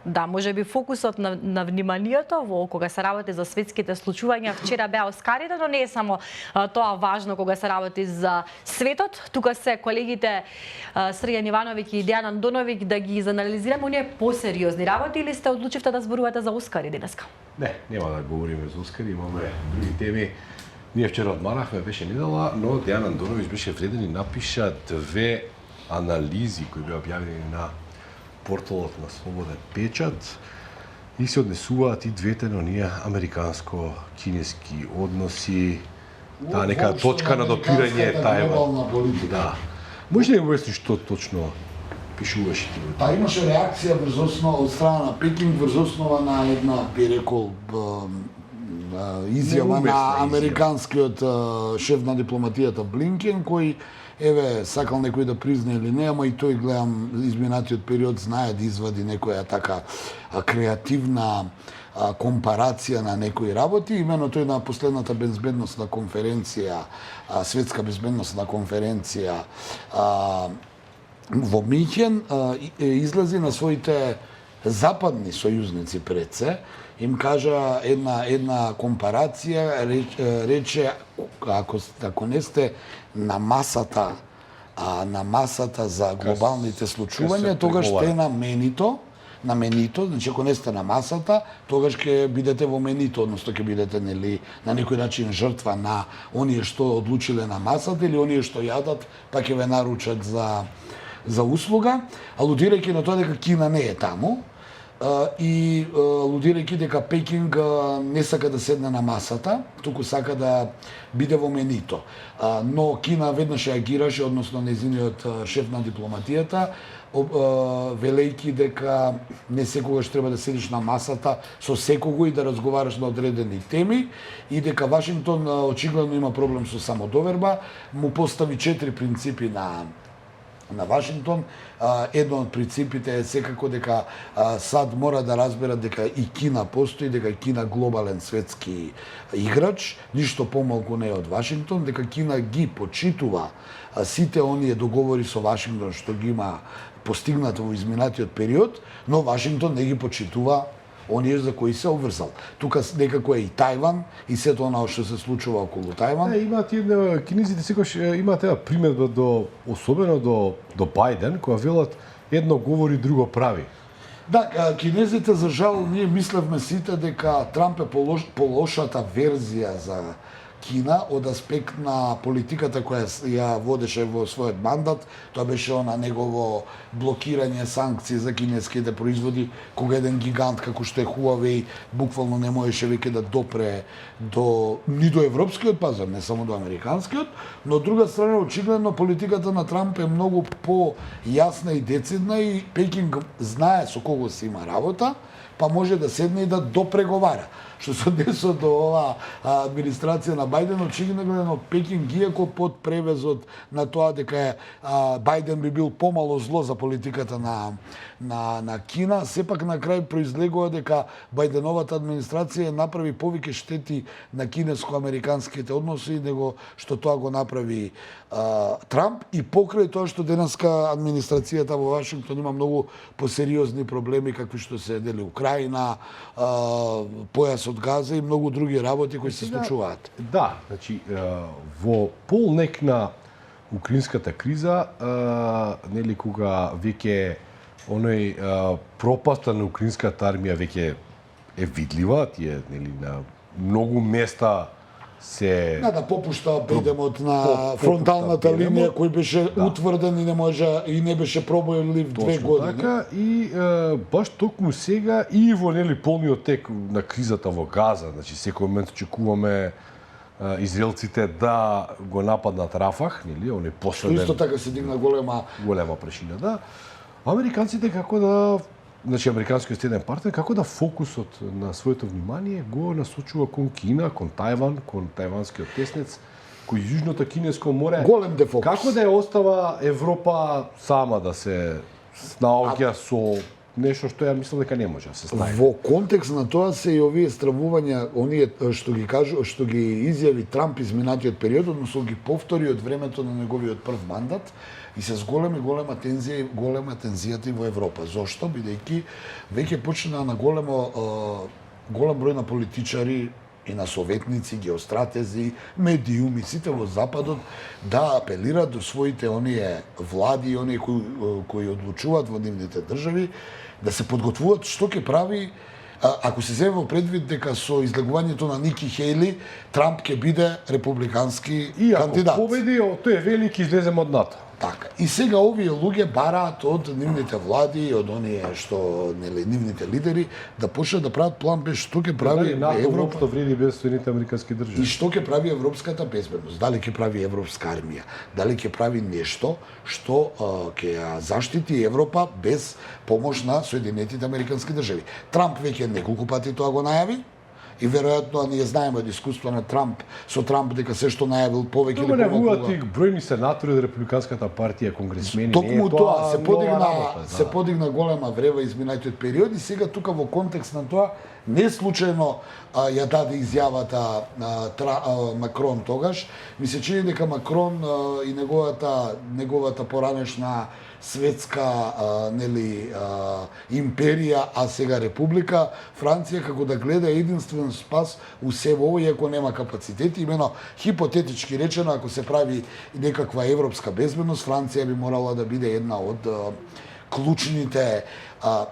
Да, може би фокусот на вниманието во кога се работи за светските случувања вчера беа Оскарите, но не е само тоа важно кога се работи за светот. Тука се колегите Срđan Ивановиќ и Дејан Андоновиќ да ги изанализираме оние посериозни работи или сте одлучивте да зборувате за Оскари денеска? Не, нема да говориме за Оскари, имаме други теми. Ние вчера одмарахме, беше недела, но Дејан Андоновиќ беше вреден и напиша две анализи кои беа објавени на порталот на Слободен печат и се однесуваат и двете на оние американско-кинески односи, таа нека точка на допирање Тајван. Да. Може да го обясниш што точно пишуваш ти? Па имаше реакција врз основа од страна на Пекинг врз основа на една, би рекол, изјава на американскиот шеф на дипломатијата Блинкен, кој еве сакал некој да призна или не, ама и тој гледам изминатиот период знае да извади некоја така креативна компарација на некои работи. Имено тој на последната безбедносна конференција, светска безбедносна конференција во Михен излези на своите западни сојузници пред се, им кажа една компарација, рече ако не сте на масата за глобалните случувања, тогаш сте на менито, значи ако не сте на масата, тогаш ќе бидете во менито, односно ќе бидете нели на некој начин жртва на оние што одлучиле на масата или оние што јадат, па ќе ве наручат за услуга, алудирајќи на тоа дека Кина не е таму и алудирајќи дека Пекинг не сака да седне на масата, туку сака да биде во менито. Но Кина веднаш реагираше, односно нејзиниот шеф на дипломатијата, велејќи дека не секогаш треба да седиш на масата со секого и да разговараш на одредени теми и дека Вашингтон очигледно има проблем со самодоверба, му постави 4 принципи на Вашингтон. Едно од принципите е секако дека САД мора да разбера дека и Кина постои, дека Кина глобален светски играч, ништо помалку не е од Вашингтон, дека Кина ги почитува сите оние договори со Вашингтон што ги има постигнато во изминатиот период, но Вашингтон не ги почитува оние за кои се обврзал. Тука некако е и Тајван и сето она што се случува околу Тајван. Имаат една кинезите секогаш имаат една примедба особено до Бајден, која велат едно говори, друго прави. Да, кинезите за жал ние мислевме сите дека Трамп е полошата верзија за Кина од аспект на политиката која ја водеше во својот мандат. Тоа беше она негово блокирање санкции за кинеските производи, кога еден гигант како што е Huawei буквално не можеше веќе да допре ни до европскиот пазар, не само до американскиот, но од друга страна очигледно политиката на Трамп е многу по-јасна и децидна и Пекинг знае со кого се има работа, па може да седне и да допреговара. Што се однесува до оваа администрација на Бајден, очигледно Пекинг, иако под превезот на тоа дека Бајден би бил помало зло за политиката на Кина, сепак на крај произлегува дека Бајденовата администрација направи повеќе штети на кинеско-американските односи него што тоа го направи Трамп, и покрај тоа што денеска администрацијата во Вашингтон има многу посериозни проблеми какви што се дели Украина, појасот Газа и многу други работи кои се случуваат. Да, значи во полнек на украинската криза, нели кога веќе оној пропаста на украинската армија веќе е видлива, тие нели на многу места се да попушта бедемот на фронталната линија кој беше утврден и не беше пробојлив 2 години. Така и баш токму сега и во нели полниот тек на кризата во Газа, значи секој момент очекуваме израелците да го нападнат Рафах, нели, оној последен. Исто така се дигна голема прашина, да. Американците како да Значи, американскиот стеден партнер, како да фокусот на своето внимание го насочува кон Кина, кон Тајван, кон тајванскиот теснец, кој Јужното Кинеско море. Голем дефокус. Како да ја остава Европа сама да се снаоѓа со нешто што ја мислам дека не може да се стави. Во контекст на тоа се и овие стравувања, оние што ги изјави Трамп изминатиот период, односно ги повтори од времето на неговиот прв мандат и се зголеми голема тензијата и во Европа. Зошто? Бидејќи веќе почна на голем број на политичари и на советници, геостратези, медиуми, сите во Западот да апелираат до своите оние влади, оние кои одлучуваат во нивните држави, да се подготвуваат што ќе прави ако се земе во предвид дека со излегувањето на Ники Хејли, Трамп ќе биде републикански И ако кандидат. победи, тој е велики, излезем од НАТО. Така. И сега овие луѓе бараат од нивните влади, од оние што нивните лидери да почнат да прават план Б што ќе прави Дали НАТО Европа воопшто вреди без Соединените американски и држави? што ќе прави европската безбедност. Дали ќе прави европска армија, дали ќе прави нешто што ќе ја заштити Европа без помош на Соединетите американски држави. Трамп веќе неколку пати тоа го најави. И веројатно ние знаеме од искуство на Трамп, со Трамп дека се што најавил повеќе Тоа или најавуваат помалку. и бројни сенатори од републиканската партија, конгресмени. Токму тоа се подигна работа, се подигна голема врева изминатиот период и сега тука во контекст на тоа не случајно ја даде изјавата Макрон тогаш. Ми се чини дека Макрон и неговата поранешна светска империја, а сега република Франција како да гледа единствен спас у себе ово, иако нема капацитети, имено хипотетички речено, ако се прави некаква европска безбедност, Франција би морала да биде една од клучните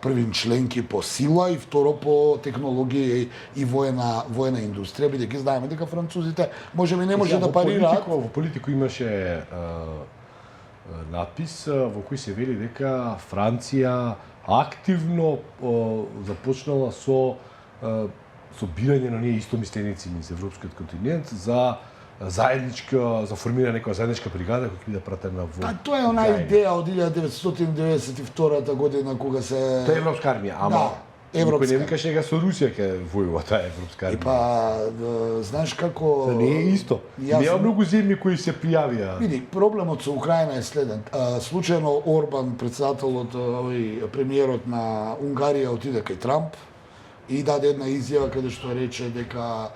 првин членки по сила и второ по технологија и воена индустрија, бидејќи знаеме дека французите можеби не може да парираат. Во политико имаше надпис во кој се вели дека Франција активно започнала со бирање на оние истомисленици низ европскиот континент за за формирање некоја заедничка бригада која ќе биде пратена во. Тоа е онаа идеја од 1992 година кога се Тоа е европска армија, ама европска. Никој не викаше дека со Русија ќе војува таа европска армија. Па, знаеш како... Не е исто. Нема многу земји кои се пријавија. Види, проблемот со Украина е следен. Случајно Орбан, председателот, премиерот на Унгарија, отиде кај Трамп и даде една изјава каде што рече дека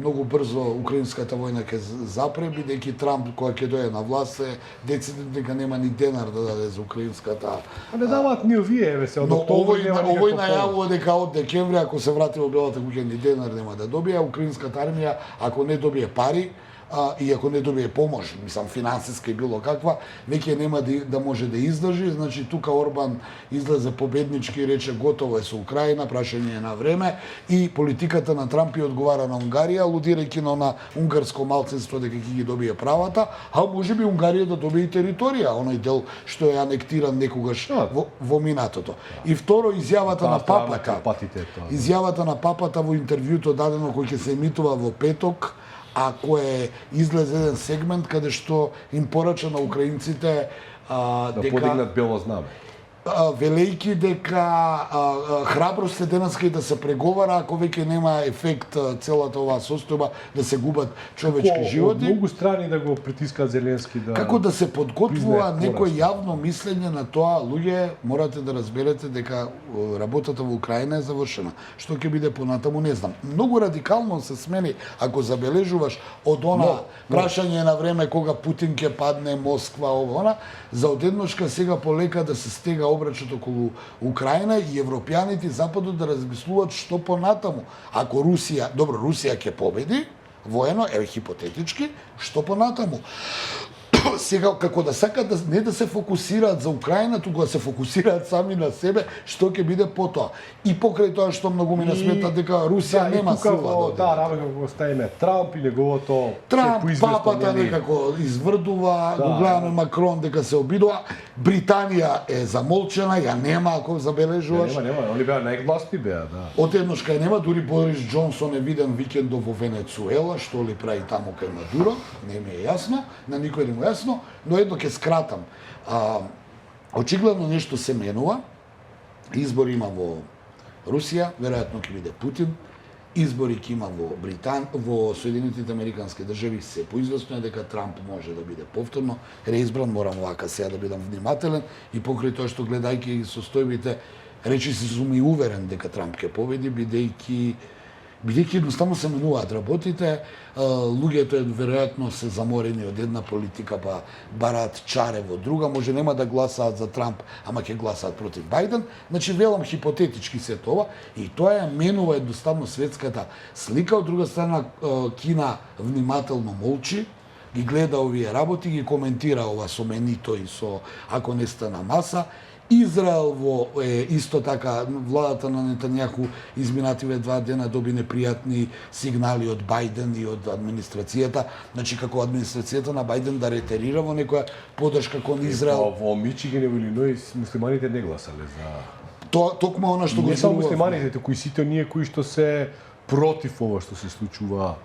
многу брзо украинската војна ќе запре, бидејќи Трамп кога ќе дојде на власт се децидент дека нема ни денар да даде за украинската. Не даваат ни овие, еве се, од Но октомври нема никаков овој најавува дека од декември ако се врати во Белата куќа ни денар нема да добие, а украинската армија ако не добие пари, и ако не добие помош, мислам финансиска и било каква, веќе нема да може да издржи, значи тука Орбан излезе победнички и рече готово е со Украина, прашање е на време и политиката на Трамп ја одговара на Унгарија, алудирајќи на унгарско малцинство дека ќе ги добие правата, а можеби Унгарија да добие и територија, оној дел што е анектиран некогаш во минатото. И второ изјавата на папата. Изјавата на папата во интервјуто дадено кој ќе се емитува во петок, а кој излезе еден сегмент каде што им порача на украинците да подигнат бело знаме. Велејќи дека храброст е денеска и да се преговара, ако веќе нема ефект целата оваа состојба, да се губат човечки животи. Многу страни да го притискаат Зеленски да... Како да се подготвува некој јавно мислење на тоа, луѓе, морате да разберете дека работата во Украина е завршена. Што ќе биде понатаму, не знам. Многу радикално се смени, ако забележуваш, од она прашање на време кога Путин ќе падне, Москва, ова, за одедношка сега полека да се стега обрачот околу Украина и европјаните и Западот да размислуваат што понатаму. Ако Русија ќе победи, воено, еве хипотетички, што понатаму. Сега, како да сакат не да се фокусираат за Украина, туку да се фокусираат сами на себе, што ќе биде потоа. И покрај тоа што многу ми насмета дека Русија нема сила да оди. Таа работа кога ставиме Трамп и неговото Трамп, папата некако изврдува, го гледаме Макрон дека се обидува, Британија е замолчена, ја нема ако забележуваш. Нема, они беа најгласни беа, да. Од едношка нема, дури Борис Џонсон е виден викендов во Венецуела, што ли прави таму кај Мадуро, не ми е јасно, на никој не му е јасно, но едно ќе скратам. Очигледно нешто се менува, избори има во Русија, веројатно ќе биде Путин, избори ќе има во Соединетите американски држави, се поизвестно е дека Трамп може да биде повторно реизбран, морам вака сега да бидам внимателен и покрај тоа што гледајќи состојбите Речи се сум и уверен дека Трамп ќе победи, бидејќи едноставно се менуваат работите, луѓето веројатно се заморени од една политика, па бараат чаре во друга, може нема да гласаат за Трамп, ама ќе гласаат против Бајден. Значи, велам хипотетички се тоа, и тоа ја менува едноставно светската слика. Од друга страна, Кина внимателно молчи, ги гледа овие работи, ги коментира ова со менито и со ако не стана маса. Израел исто така, владата на Нетањаху изминативе 2 дена доби непријатни сигнали од Бајден и од администрацијата, значи како администрацијата на Бајден да ретерира во некоја подршка кон Израел. Во Мичиган и во Илиноис муслиманите не гласале за... Токму она што го не само муслиманите, туку и сите оние кои што се против ова што се случува.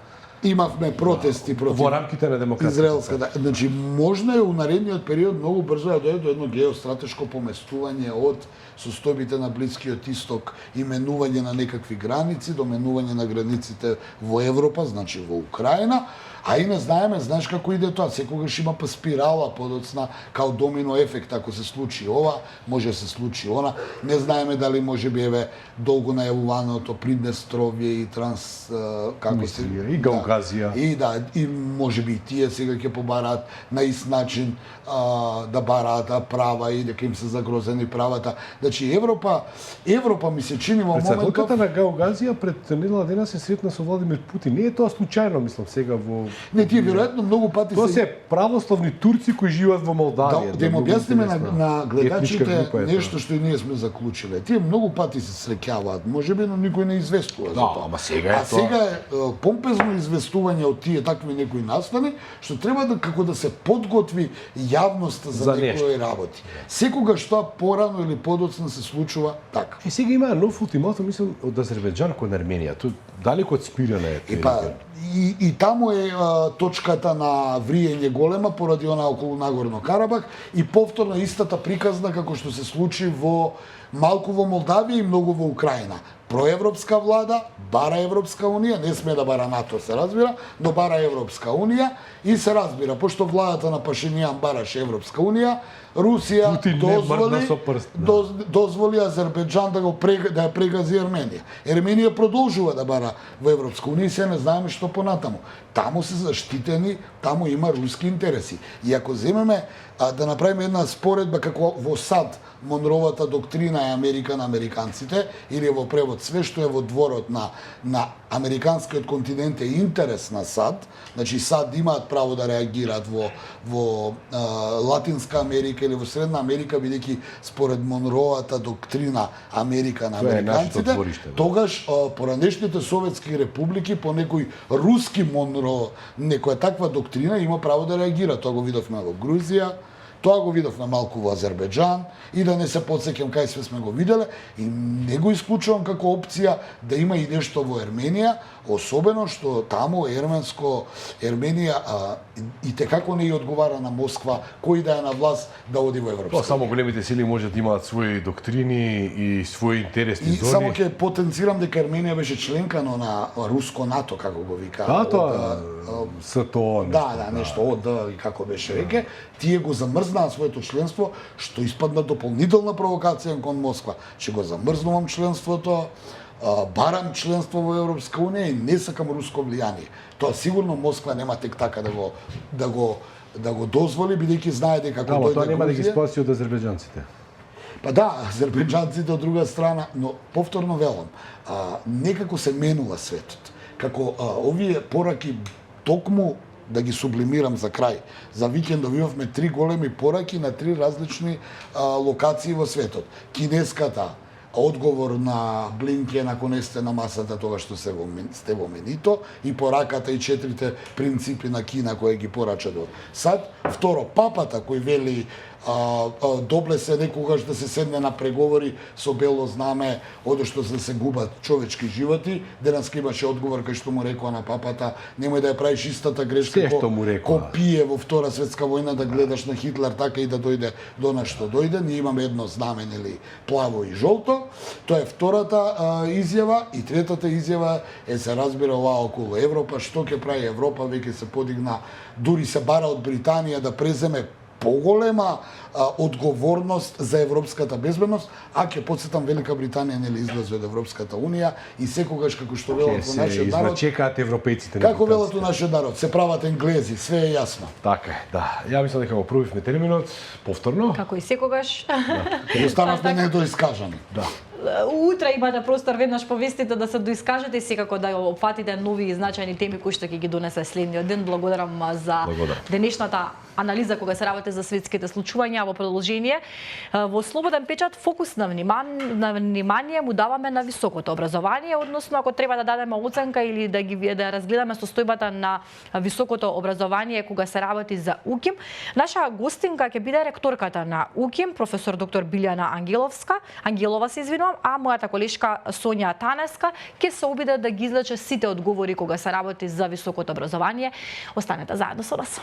Имавме протести против во рамките на демократија. Израелската. Значи, можно е у наредниот период многу брзо да дојде до едно геостратешко поместување од состојбите на Блискиот Исток, именување на некакви граници, до менување на границите во Европа, значи во Украина, а и не знаеме, знаеш како иде тоа, секогаш има па спирала подоцна, као домино ефект, ако се случи ова, може се случи она. Не знаеме дали може би долго најавуваното Приднестровје и како се... И Гаузија. И може би и тие сега ќе побараат на ист начин да бараат права и дека им се загрозени правата. Значи Европа ми се чини во моментов... Председателката на Гаузија пред недела дена се сретна со Владимир Путин. Не е тоа случајно, мислам, сега во... Не, тие веројатно многу пати Тоа се православни турци кои живеат во Молдавија. Да им објасниме на гледачите нешто што и ние сме заклучиле. Тие многу пати се среќаваат, можеби, но никој не известува за тоа. Ама сега е тоа. А сега е помпезно известување од тие такви некои настани, што треба да како да се подготви јавноста за некои работи. Секогаш тоа порано или подоцна се случува така. И сега има нов ултиматум, мислам, од Азербејџан кон Арменија. Тоа далеко од спиране е. И таму е точката на вриење голема поради она околу Нагорно Карабах и повторно истата приказна како што се случи малку во Молдавија и многу во Украина. Проевропска влада бара Европска унија, не сме да бара НАТО, се разбира, но бара Европска унија и се разбира, пошто владата на Пашињан бараше Европска унија, Русија дозволи Азербејџан да ја прегази Арменија. Арменија продолжува да бара во Европска унија и се не знаеме што понатаму. Таму се заштитени, таму има руски интереси. И ако земеме да направиме една споредба како во САД, Монровата доктрина е Америка на американците, или во превод све што е во дворот на американскиот континент е интерес на САД, значи САД имаат право да реагираат во Латинска Америка или во Средна Америка, бидејќи според Монровата доктрина Америка на американците, тогаш поранешните советски републики по некој руски Монро, некоја таква доктрина има право да реагира. Тоа го видовме во Грузија, тоа го видовме малку во Азербејџан и да не се подсеќам кај све сме го виделе и не го исклучувам како опција да има и нешто во Ерменија, особено што таму Ерменија и те како не ја одговара на Москва, кој да е на власт да оди во Европска. Само големите сили можат да имаат своји доктрини и своји интересни зони. И само ќе потенцирам дека Ерменија беше членка на руско НАТО, како го вика. СТО. Да, нешто ОД и како беше веќе. Тие го замрзнаа своето членство, што испадна дополнителна провокација кон Москва. Че го замрзнувам членството, барам членство во Европска унија и не сакам руско влијание. Тоа сигурно Москва нема тек така да го дозволи, бидејќи знае дека кога дојде тоа нема да ги спаси од азербејџанците. Па да, азербејџанците од друга страна, но повторно велам, некако се менува светот. Како овие пораки токму да ги сублимирам за крај. За викенд добивавме 3 големи пораки на 3 различни локации во светот. Кинеската одговор на Блинкен ако не сте на масата тоа што сте во менито и пораката и 4 принципи на Кина кои ги порача до САД. Второ, папата кој вели добле се некогаш да се седне на преговори со бело знаме, одошто да се губат човечки животи. Денеска имаше одговор кај што му рекоа на папата, немој да ја правиш истата грешка ко пие во Втора светска војна, да гледаш на Хитлер така и да дојде до нас што дојде. Ние имаме едно знаме, нели, плаво и жолто. Тоа е втората изјава и третата изјава е се разбира ова околу Европа, што ќе прави Европа, веќе се подигна, дури се бара од Британија да преземе поголема одговорност за европската безбедност, а ќе потсетам Велика Британија нели излезе од Европската унија и секогаш како што велат во Се нашиот народ, измачекаат европејците. како велат во нашиот народ, се прават енглези, све е јасно. Така е, да. Ја мислам дека го пробивме терминот повторно. Како и секогаш. Ќе останавме недоискажани. Да. Утре имате простор веднаш повестите да се доискажете и секако да опфатите нови и значајни теми кои што ќе ги донесе следниот ден. Благодарам за денешната анализа кога се работи за светските случувања. Во продолжение, во Слободен печат фокус на внимание му даваме на високото образование, односно ако треба да дадеме оценка или да разгледаме состојбата на високото образование кога се работи за УКИМ, наша гостинка ќе биде ректорката на УКИМ, професор доктор Билјана Ангелова се извинувам, а мојата колешка Сонја Танеска ќе се обиде да ги излече сите одговори кога се работи за високото образование. Останете заедно со нас.